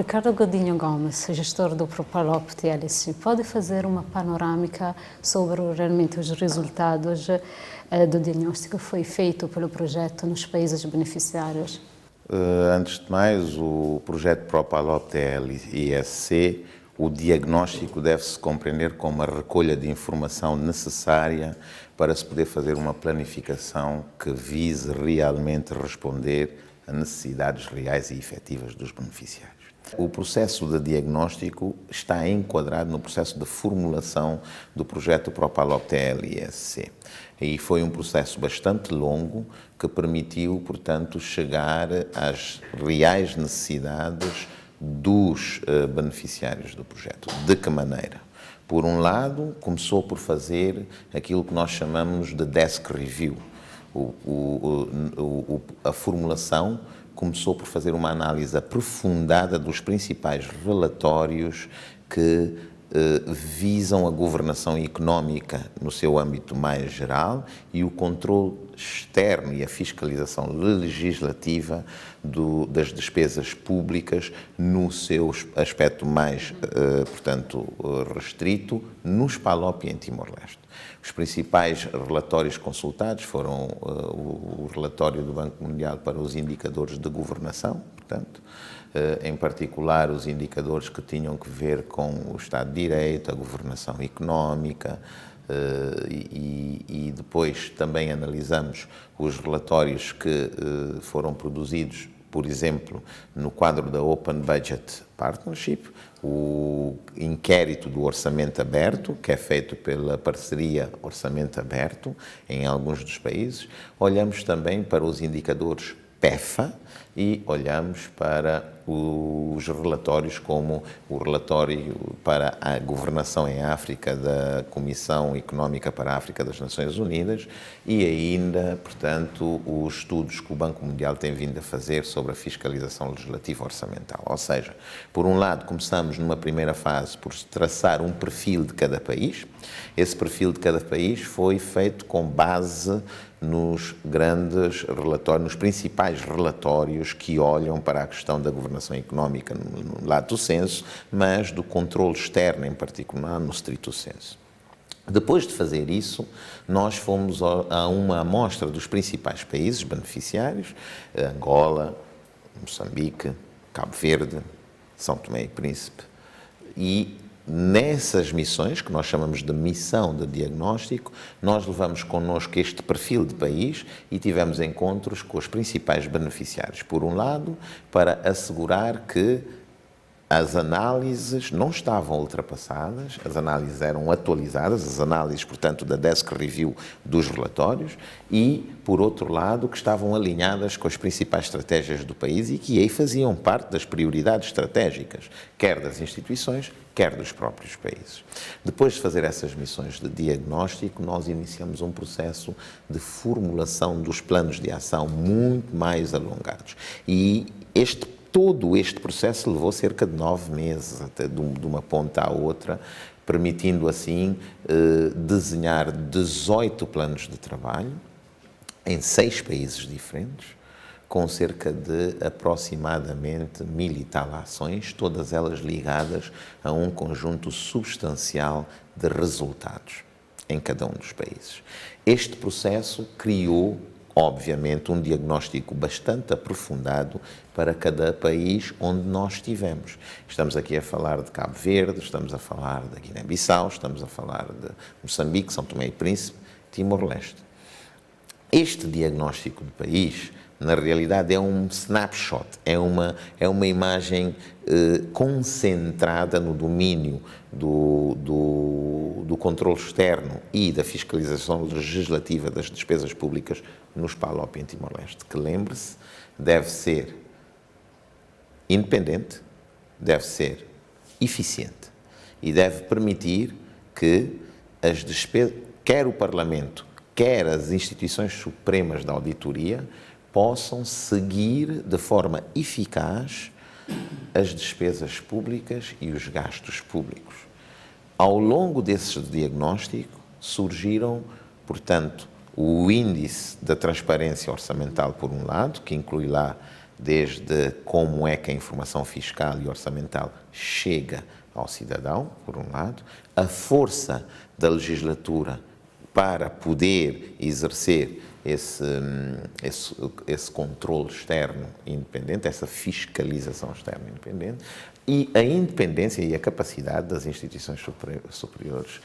Ricardo Godinho Gomes, gestor do Propalop TLC, pode fazer uma panorâmica sobre realmente os resultados do diagnóstico que foi feito pelo projeto nos países beneficiários? Antes de mais, o projeto Propalop TLC, o diagnóstico deve-se compreender como a recolha de informação necessária para se poder fazer uma planificação que vise realmente responder a necessidades reais e efetivas dos beneficiários. O processo de diagnóstico está enquadrado no processo de formulação do projeto Propalop TLSC. E foi um processo bastante longo que permitiu, portanto, chegar às reais necessidades dos beneficiários do projeto. De que maneira? Por um lado, começou por fazer aquilo que nós chamamos de desk review. A formulação começou por fazer uma análise aprofundada dos principais relatórios que visam a governação económica no seu âmbito mais geral e o controle externo e a fiscalização legislativa das despesas públicas no seu aspecto mais, portanto, restrito, nos PALOP e em Timor-Leste. Os principais relatórios consultados foram o relatório do Banco Mundial para os indicadores de governação, portanto, em particular os indicadores que tinham que ver com o Estado de Direito, a governação económica, e depois também analisamos os relatórios que foram produzidos, por exemplo, no quadro da Open Budget Partnership, o inquérito do orçamento aberto, que é feito pela parceria Orçamento Aberto em alguns dos países. Olhamos também para os indicadores PEFA e olhamos para os relatórios como o relatório para a governação em África da Comissão Económica para a África das Nações Unidas e ainda, portanto, os estudos que o Banco Mundial tem vindo a fazer sobre a fiscalização legislativa orçamental. Ou seja, por um lado, começamos numa primeira fase por traçar um perfil de cada país. Esse perfil de cada país foi feito com base nos grandes relatórios, nos principais relatórios que olham para a questão da governação económica no lato sensu, mas do controle externo em particular no stricto sensu. Depois de fazer isso, nós fomos a uma amostra dos principais países beneficiários, Angola, Moçambique, Cabo Verde, São Tomé e Príncipe, e nessas missões, que nós chamamos de missão de diagnóstico, nós levamos connosco este perfil de país e tivemos encontros com os principais beneficiários. Por um lado, para assegurar que as análises não estavam ultrapassadas, as análises eram atualizadas, as análises, portanto, da Desk Review dos relatórios e, por outro lado, que estavam alinhadas com as principais estratégias do país e que aí faziam parte das prioridades estratégicas, quer das instituições, quer dos próprios países. Depois de fazer essas missões de diagnóstico, nós iniciamos um processo de formulação dos planos de ação muito mais alongados. E todo este processo levou cerca de 9 meses, até de uma ponta à outra, permitindo assim desenhar 18 planos de trabalho em 6 países diferentes, com cerca de aproximadamente 1000 e tal ações, todas elas ligadas a um conjunto substancial de resultados em cada um dos países. Este processo criou, obviamente, um diagnóstico bastante aprofundado para cada país onde nós estivemos. Estamos aqui a falar de Cabo Verde, estamos a falar da Guiné-Bissau, estamos a falar de Moçambique, São Tomé e Príncipe, Timor-Leste. Este diagnóstico de país, na realidade, é um snapshot, é uma imagem concentrada no domínio do controle externo e da fiscalização legislativa das despesas públicas nos PALOP em Timor-Leste, que, lembre-se, deve ser independente, deve ser eficiente e deve permitir que as despesas, quer o Parlamento, quer as instituições supremas da auditoria, possam seguir de forma eficaz as despesas públicas e os gastos públicos. Ao longo desse diagnóstico surgiram, portanto, o índice da transparência orçamental, por um lado, que inclui lá desde como é que a informação fiscal e orçamental chega ao cidadão, por um lado, a força da legislatura para poder exercer esse controle externo independente, essa fiscalização externa independente, e a independência e a capacidade das instituições superiores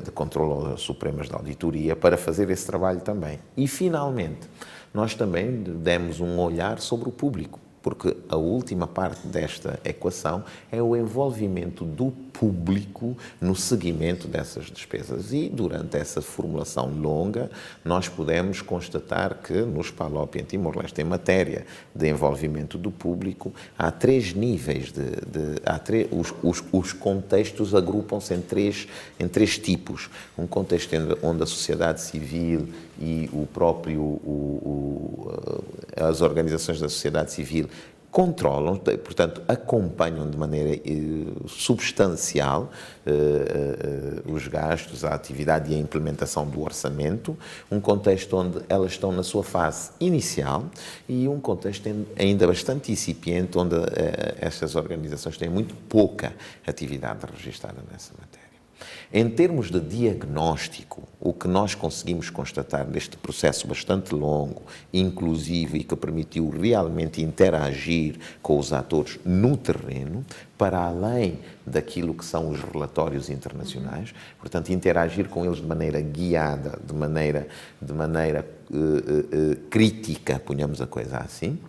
de controle supremas de auditoria para fazer esse trabalho também. E, finalmente, nós também demos um olhar sobre o público, porque a última parte desta equação é o envolvimento do público no seguimento dessas despesas. E, durante essa formulação longa, nós pudemos constatar que, nos PALOP em Timor-Leste, em matéria de envolvimento do público, há três níveis, os contextos agrupam-se em três tipos. Um contexto onde a sociedade civil e as organizações da sociedade civil controlam, portanto, acompanham de maneira substancial os gastos, a atividade e a implementação do orçamento, um contexto onde elas estão na sua fase inicial e um contexto ainda bastante incipiente, onde estas organizações têm muito pouca atividade registrada nessa matéria. Em termos de diagnóstico, o que nós conseguimos constatar neste processo bastante longo, inclusivo e que permitiu realmente interagir com os atores no terreno, para além daquilo que são os relatórios internacionais, portanto, interagir com eles de maneira guiada, de maneira crítica, ponhamos a coisa assim.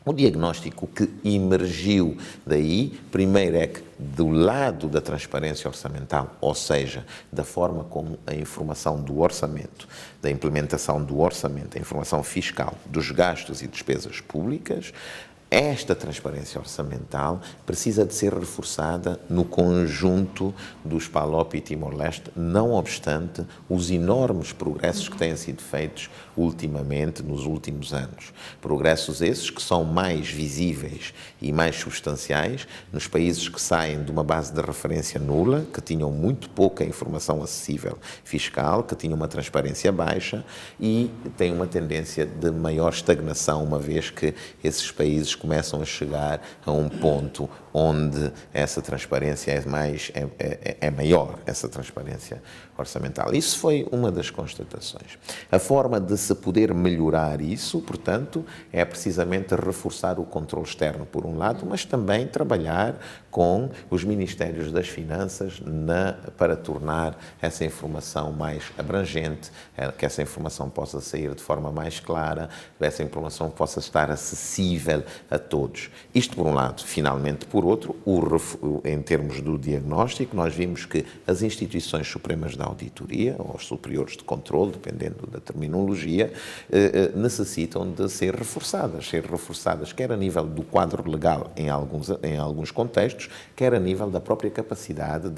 O diagnóstico que emergiu daí, primeiro é que do lado da transparência orçamental, ou seja, da forma como a informação do orçamento, da implementação do orçamento, a informação fiscal dos gastos e despesas públicas, esta transparência orçamental precisa de ser reforçada no conjunto dos PALOP e Timor-Leste, não obstante os enormes progressos que têm sido feitos ultimamente, nos últimos anos. Progressos esses que são mais visíveis e mais substanciais nos países que saem de uma base de referência nula, que tinham muito pouca informação acessível fiscal, que tinham uma transparência baixa e têm uma tendência de maior estagnação, uma vez que esses países começam a chegar a um ponto onde essa transparência é maior, essa transparência orçamental. Isso foi uma das constatações. A forma de se poder melhorar isso, portanto, é precisamente reforçar o controle externo, por um lado, mas também trabalhar com os Ministérios das Finanças para tornar essa informação mais abrangente, que essa informação possa sair de forma mais clara, que essa informação possa estar acessível a todos. Isto por um lado. Finalmente, por outro, em termos do diagnóstico, nós vimos que as instituições supremas da auditoria, ou os superiores de controle, dependendo da terminologia, necessitam de ser reforçadas quer a nível do quadro legal em alguns contextos, quer a nível da própria capacidade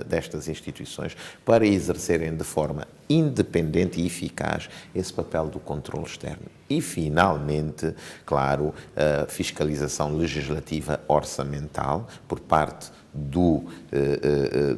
destas instituições para exercerem de forma independente e eficaz esse papel do controle externo. E, finalmente, claro, a fiscalização legislativa orçamental por parte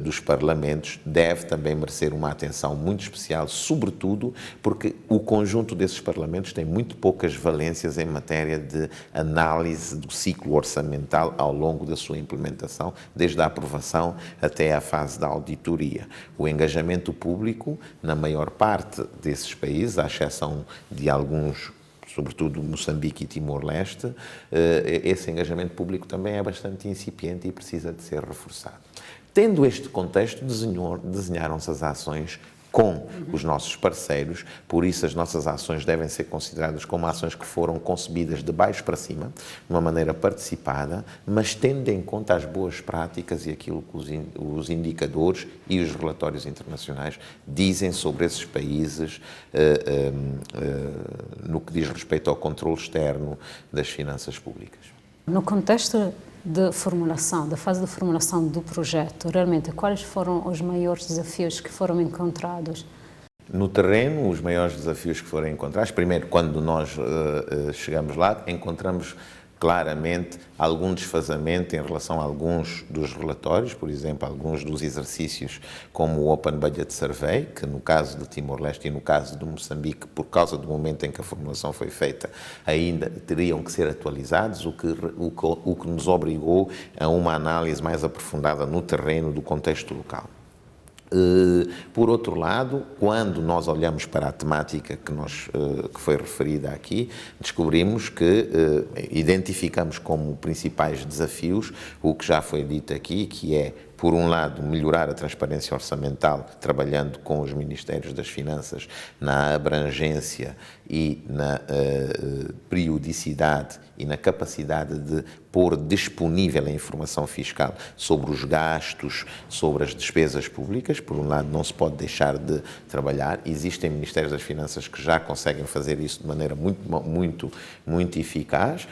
dos parlamentos deve também merecer uma atenção muito especial, sobretudo porque o conjunto desses parlamentos tem muito poucas valências em matéria de análise do ciclo orçamental ao longo da sua implementação, desde a aprovação até a fase da auditoria. O engajamento público, na maior parte desses países, à exceção de alguns, sobretudo Moçambique e Timor-Leste, esse engajamento público também é bastante incipiente e precisa de ser reforçado. Tendo este contexto, desenharam-se as ações com os nossos parceiros, por isso as nossas ações devem ser consideradas como ações que foram concebidas de baixo para cima, de uma maneira participada, mas tendo em conta as boas práticas e aquilo que os indicadores e os relatórios internacionais dizem sobre esses países no que diz respeito ao controle externo das finanças públicas. No contexto da fase de formulação do projeto, realmente, quais foram os maiores desafios que foram encontrados? No terreno, os maiores desafios que foram encontrados, primeiro, quando nós chegamos lá, encontramos claramente algum desfazamento em relação a alguns dos relatórios, por exemplo, alguns dos exercícios como o Open Budget Survey, que no caso de Timor-Leste e no caso de Moçambique, por causa do momento em que a formulação foi feita, ainda teriam que ser atualizados, o que nos obrigou a uma análise mais aprofundada no terreno do contexto local. Por outro lado, quando nós olhamos para a temática que foi referida aqui, descobrimos que identificamos como principais desafios o que já foi dito aqui, que é, por um lado, melhorar a transparência orçamental, trabalhando com os Ministérios das Finanças na abrangência e na periodicidade e na capacidade de pôr disponível a informação fiscal sobre os gastos, sobre as despesas públicas. Por um lado, não se pode deixar de trabalhar. Existem Ministérios das Finanças que já conseguem fazer isso de maneira muito eficaz.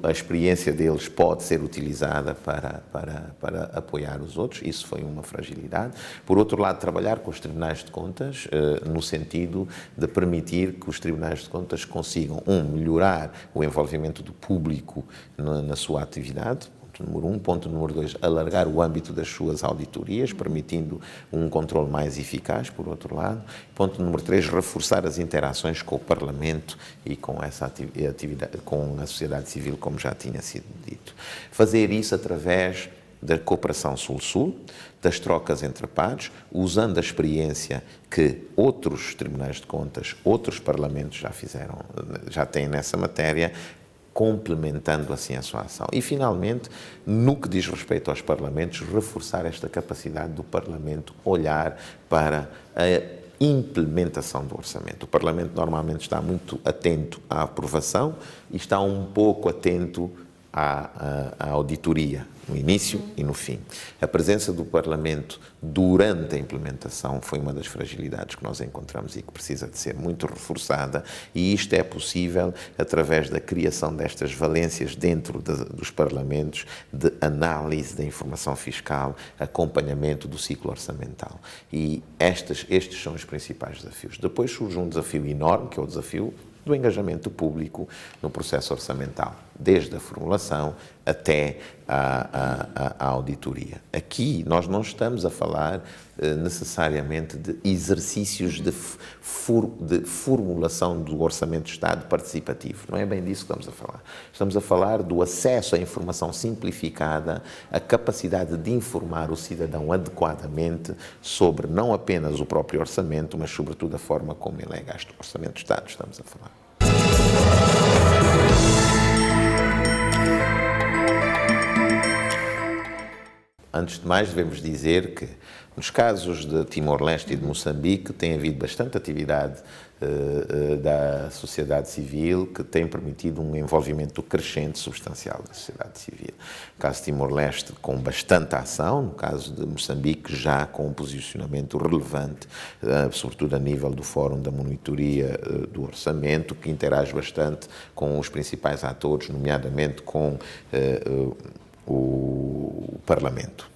A experiência deles pode ser utilizada para apoiar os outros. Isso foi uma fragilidade. Por outro lado, trabalhar com os tribunais de contas no sentido de permitir que os tribunais de contas consigam, melhorar o envolvimento do público na sua atividade, ponto número 1. Ponto número 2, alargar o âmbito das suas auditorias, permitindo um controle mais eficaz, por outro lado. Ponto número 3, reforçar as interações com o Parlamento e com essa atividade, com a sociedade civil, como já tinha sido dito. Fazer isso através da cooperação Sul-Sul, das trocas entre pares, usando a experiência que outros tribunais de contas, outros parlamentos já têm nessa matéria, complementando assim a sua ação. E, finalmente, no que diz respeito aos parlamentos, reforçar esta capacidade do Parlamento olhar para a implementação do orçamento. O Parlamento normalmente está muito atento à aprovação e está um pouco atento à auditoria, no início e no fim. A presença do Parlamento durante a implementação foi uma das fragilidades que nós encontramos e que precisa de ser muito reforçada, e isto é possível através da criação destas valências dentro dos Parlamentos de análise da informação fiscal, acompanhamento do ciclo orçamental. E estes são os principais desafios. Depois surge um desafio enorme, que é o desafio do engajamento público no processo orçamental, desde a formulação até a auditoria. Aqui nós não estamos a falar necessariamente de exercícios de formulação do Orçamento de Estado participativo. Não é bem disso que estamos a falar. Estamos a falar do acesso à informação simplificada, a capacidade de informar o cidadão adequadamente sobre não apenas o próprio orçamento, mas sobretudo a forma como ele é gasto. O Orçamento de Estado estamos a falar. Antes de mais, devemos dizer que, nos casos de Timor-Leste e de Moçambique, tem havido bastante atividade da sociedade civil que tem permitido um envolvimento crescente, substancial da sociedade civil. No caso de Timor-Leste, com bastante ação, no caso de Moçambique, já com um posicionamento relevante, sobretudo a nível do Fórum da Monitoria do Orçamento, que interage bastante com os principais atores, nomeadamente com o Parlamento.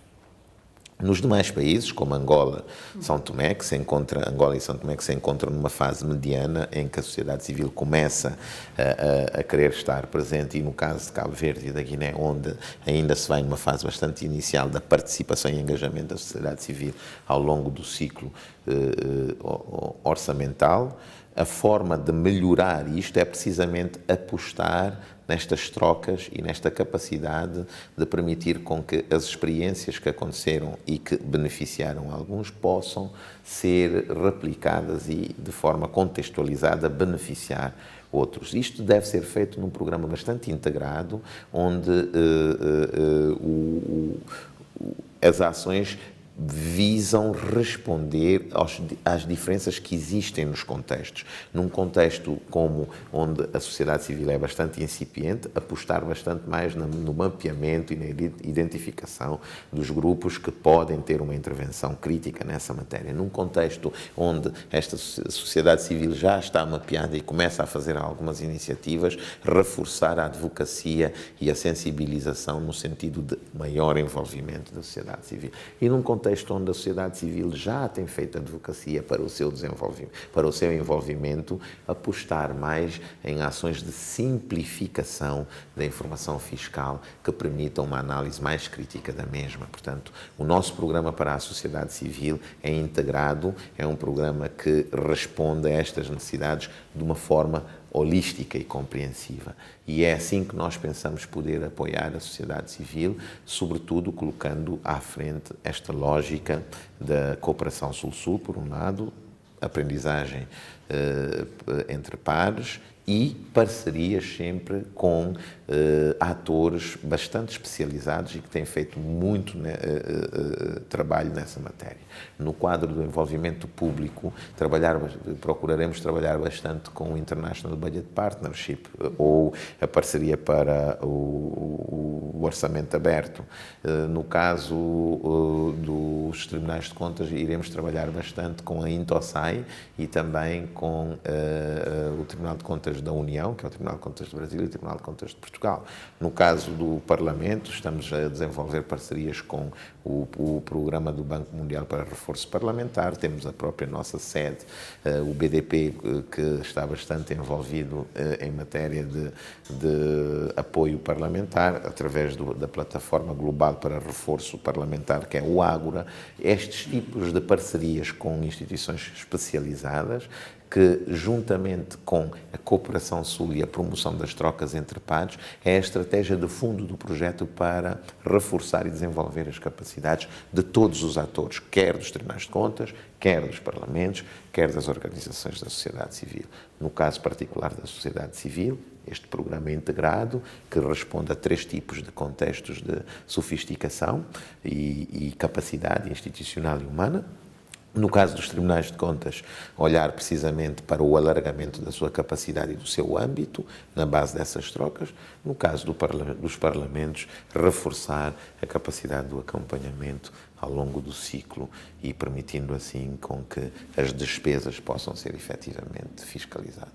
Nos demais países, como Angola e São Tomé, que se encontram numa fase mediana em que a sociedade civil começa a querer estar presente, e no caso de Cabo Verde e da Guiné, onde ainda se vai numa fase bastante inicial da participação e engajamento da sociedade civil ao longo do ciclo orçamental, a forma de melhorar isto é precisamente apostar nestas trocas e nesta capacidade de permitir com que as experiências que aconteceram e que beneficiaram alguns possam ser replicadas e, de forma contextualizada, beneficiar outros. Isto deve ser feito num programa bastante integrado, onde as ações visam responder às diferenças que existem nos contextos. Num contexto como onde a sociedade civil é bastante incipiente, apostar bastante mais no mapeamento e na identificação dos grupos que podem ter uma intervenção crítica nessa matéria. Num contexto onde esta sociedade civil já está mapeada e começa a fazer algumas iniciativas, reforçar a advocacia e a sensibilização no sentido de maior envolvimento da sociedade civil. E num contexto contexto onde a sociedade civil já tem feito advocacia para o seu desenvolvimento, para o seu envolvimento, apostar mais em ações de simplificação da informação fiscal que permitam uma análise mais crítica da mesma. Portanto, o nosso programa para a sociedade civil é integrado, é um programa que responde a estas necessidades de uma forma holística e compreensiva. E é assim que nós pensamos poder apoiar a sociedade civil, sobretudo colocando à frente esta lógica da cooperação Sul-Sul, por um lado, aprendizagem entre pares e parcerias sempre com atores bastante especializados e que têm feito muito trabalho nessa matéria. No quadro do envolvimento público, procuraremos trabalhar bastante com o International Budget Partnership ou a parceria para o orçamento aberto. No caso dos tribunais de contas, iremos trabalhar bastante com a Intosai e também com o Tribunal de Contas da União, que é o Tribunal de Contas do Brasil e o Tribunal de Contas de Portugal. No caso do Parlamento, estamos a desenvolver parcerias com o Programa do Banco Mundial para Reforço Parlamentar, temos a própria nossa sede, o BDP, que está bastante envolvido em matéria de apoio parlamentar, através da Plataforma Global para Reforço Parlamentar, que é o Ágora. Estes tipos de parcerias com instituições especializadas que, juntamente com a cooperação sul e a promoção das trocas entre pares, é a estratégia de fundo do projeto para reforçar e desenvolver as capacidades de todos os atores, quer dos tribunais de contas, quer dos parlamentos, quer das organizações da sociedade civil. No caso particular da sociedade civil, este programa é integrado, que responde a 3 tipos de contextos de sofisticação e capacidade institucional e humana. No caso dos tribunais de contas, olhar precisamente para o alargamento da sua capacidade e do seu âmbito, na base dessas trocas. No caso dos parlamentos, reforçar a capacidade do acompanhamento ao longo do ciclo e permitindo assim com que as despesas possam ser efetivamente fiscalizadas.